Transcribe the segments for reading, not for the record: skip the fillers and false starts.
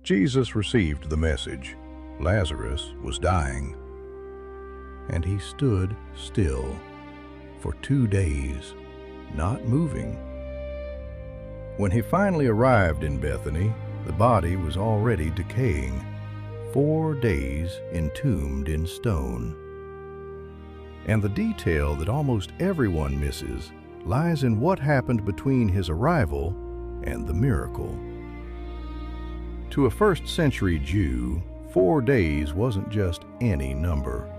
Jesus received the message. Lazarus was dying, and he stood still for 2 days, not moving. When he finally arrived in Bethany, the body was already decaying, 4 days entombed in stone. And the detail that almost everyone misses lies in what happened between his arrival and the miracle. To a first-century Jew, 4 days wasn't just any number.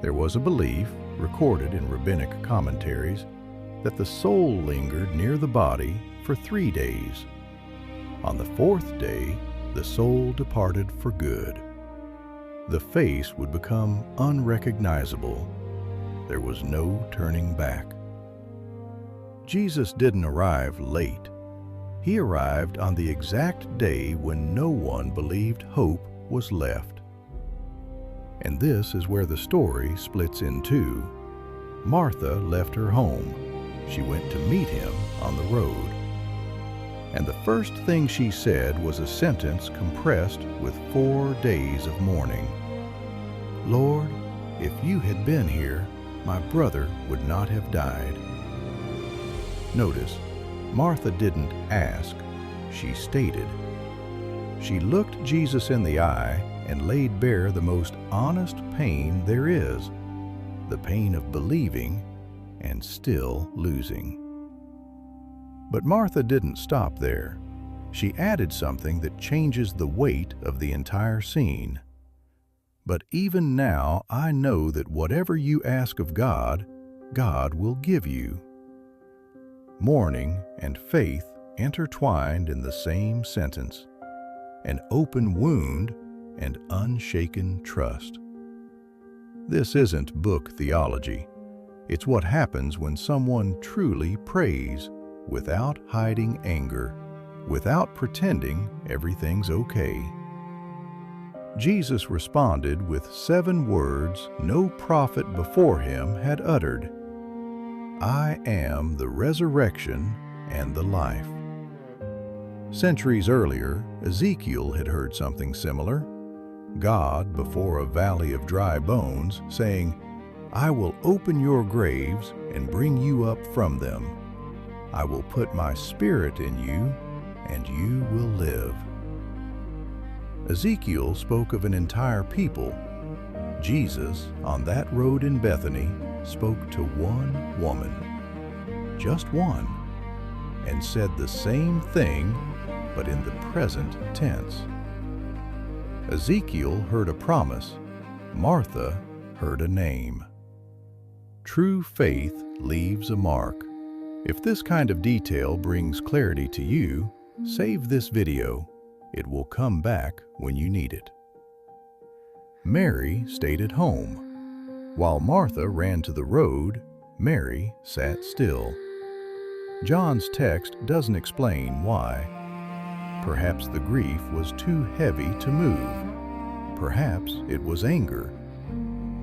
There was a belief, recorded in rabbinic commentaries, that the soul lingered near the body for 3 days. On the 4th day, the soul departed for good. The face would become unrecognizable. There was no turning back. Jesus didn't arrive late. He arrived on the exact day when no one believed hope was left. And this is where the story splits in two. Martha left her home. She went to meet him on the road. And the first thing she said was a sentence compressed with 4 days of mourning. "Lord, if you had been here, my brother would not have died." Notice, Martha didn't ask, she stated. She looked Jesus in the eye and laid bare the most honest pain there is, the pain of believing and still losing. But Martha didn't stop there. She added something that changes the weight of the entire scene. "But even now I know that whatever you ask of God, God will give you." Mourning and faith intertwined in the same sentence, an open wound and unshaken trust. This isn't book theology. It's what happens when someone truly prays without hiding anger, without pretending everything's okay. Jesus responded with 7 words no prophet before him had uttered. "I am the resurrection and the life." Centuries earlier, Ezekiel had heard something similar. God, before a valley of dry bones, saying, "I will open your graves and bring you up from them. I will put my spirit in you, and you will live." Ezekiel spoke of an entire people. Jesus, on that road in Bethany, spoke to one woman, just one, and said the same thing, but in the present tense. Ezekiel heard a promise. Martha heard a name. True faith leaves a mark. If this kind of detail brings clarity to you, save this video. It will come back when you need it. Mary stayed at home. While Martha ran to the road, Mary sat still. John's text doesn't explain why. Perhaps the grief was too heavy to move. Perhaps it was anger.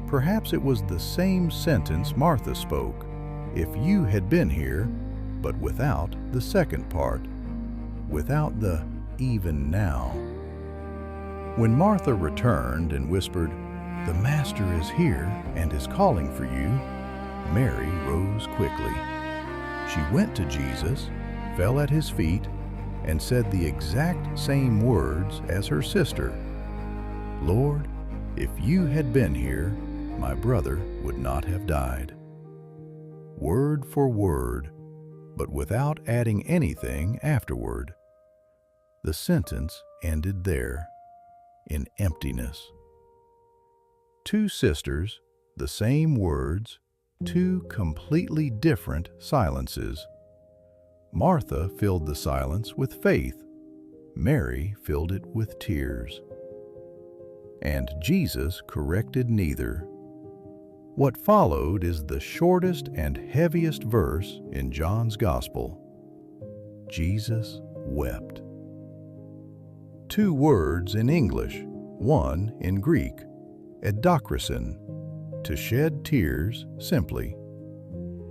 Perhaps it was the same sentence Martha spoke, "If you had been here," but without the second part, without the "even now." When Martha returned and whispered, "The Master is here and is calling for you," Mary rose quickly. She went to Jesus, fell at his feet, and said the exact same words as her sister. "Lord, if you had been here, my brother would not have died." Word for word, but without adding anything afterward. The sentence ended there, in emptiness. 2 sisters, the same words, 2 completely different silences. Martha filled the silence with faith. Mary filled it with tears. And Jesus corrected neither. What followed is the shortest and heaviest verse in John's Gospel. Jesus wept. 2 words in English, one in Greek, edokrisin, to shed tears simply.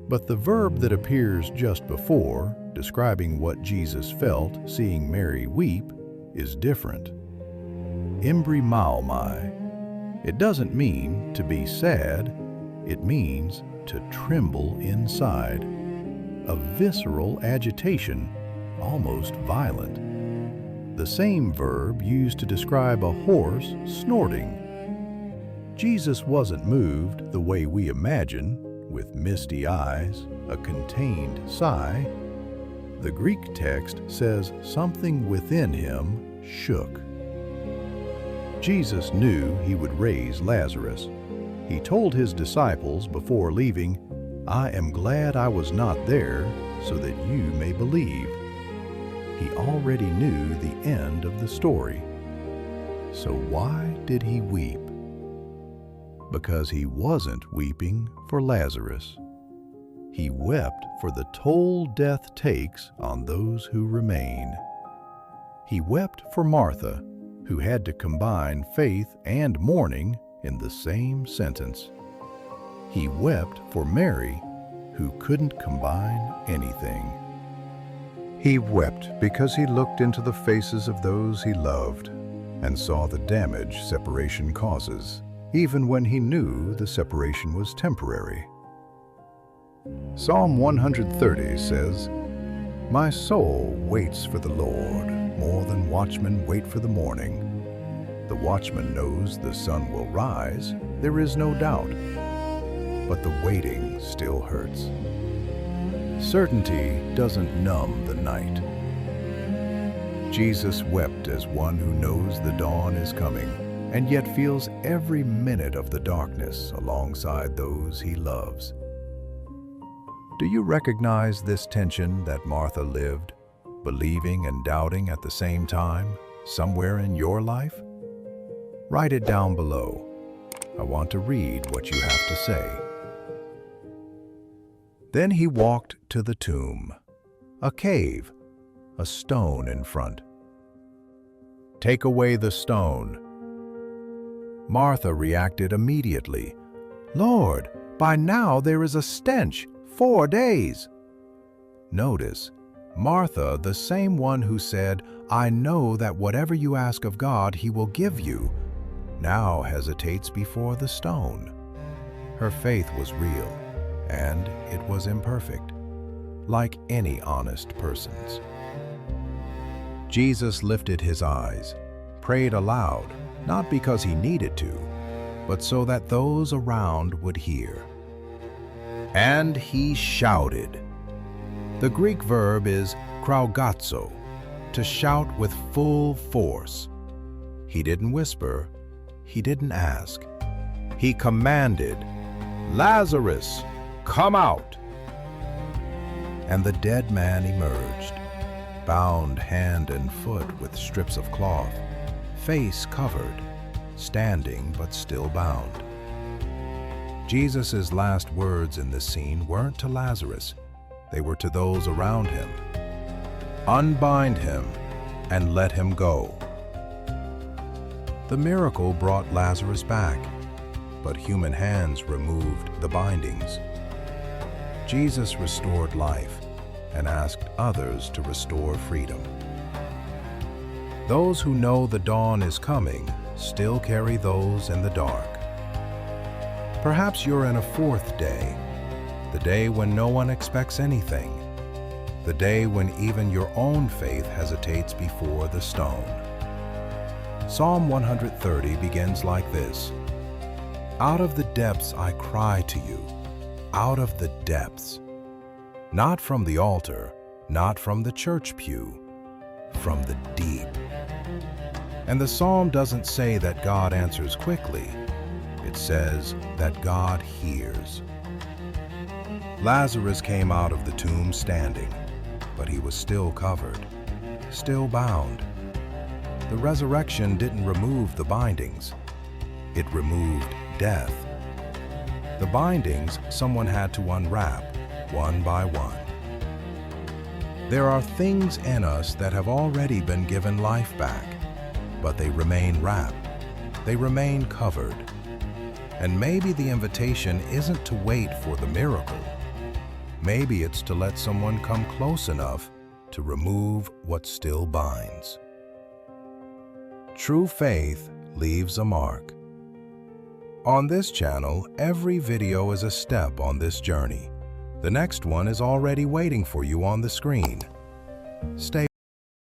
But the verb that appears just before, describing what Jesus felt seeing Mary weep, is different. Embry Maomai. It doesn't mean to be sad, it means to tremble inside. A visceral agitation, almost violent. The same verb used to describe a horse snorting. Jesus wasn't moved the way we imagine, with misty eyes, a contained sigh. The Greek text says something within him shook. Jesus knew he would raise Lazarus. He told his disciples before leaving, "I am glad I was not there, so that you may believe." He already knew the end of the story. So why did he weep? Because he wasn't weeping for Lazarus. He wept for the toll death takes on those who remain. He wept for Martha, who had to combine faith and mourning in the same sentence. He wept for Mary, who couldn't combine anything. He wept because he looked into the faces of those he loved and saw the damage separation causes, even when he knew the separation was temporary. Psalm 130 says, "My soul waits for the Lord, more than watchmen wait for the morning." The watchman knows the sun will rise, there is no doubt, but the waiting still hurts. Certainty doesn't numb the night. Jesus wept as one who knows the dawn is coming, and yet feels every minute of the darkness alongside those he loves. Do you recognize this tension that Martha lived, believing and doubting at the same time, somewhere in your life? Write it down below. I want to read what you have to say. Then he walked to the tomb, a cave, a stone in front. "Take away the stone." Martha reacted immediately. "Lord, by now there is a stench, 4 days." Notice, Martha, the same one who said, "I know that whatever you ask of God, he will give you," now hesitates before the stone. Her faith was real, and it was imperfect, like any honest person's. Jesus lifted his eyes, prayed aloud, not because he needed to, but so that those around would hear. And he shouted. The Greek verb is kraugazo, to shout with full force. He didn't whisper, he didn't ask. He commanded, "Lazarus, come out!" And the dead man emerged, bound hand and foot with strips of cloth, face covered, standing but still bound. Jesus' last words in this scene weren't to Lazarus, they were to those around him. Unbind him and let him go. The miracle brought Lazarus back, but human hands removed the bindings. Jesus restored life and asked others to restore freedom. Those who know the dawn is coming still carry those in the dark. Perhaps you're in a 4th day, the day when no one expects anything, the day when even your own faith hesitates before the stone. Psalm 130 begins like this: "Out of the depths I cry to you, out of the depths." Not from the altar, not from the church pew, from the deep. And the psalm doesn't say that God answers quickly. It says that God hears. Lazarus came out of the tomb standing, but he was still covered, still bound. The resurrection didn't remove the bindings. It removed death. The bindings someone had to unwrap, one by one. There are things in us that have already been given life back, but they remain wrapped. They remain covered. And maybe the invitation isn't to wait for the miracle. Maybe it's to let someone come close enough to remove what still binds. True faith leaves a mark. On this channel, every video is a step on this journey. The next one is already waiting for you on the screen. Stay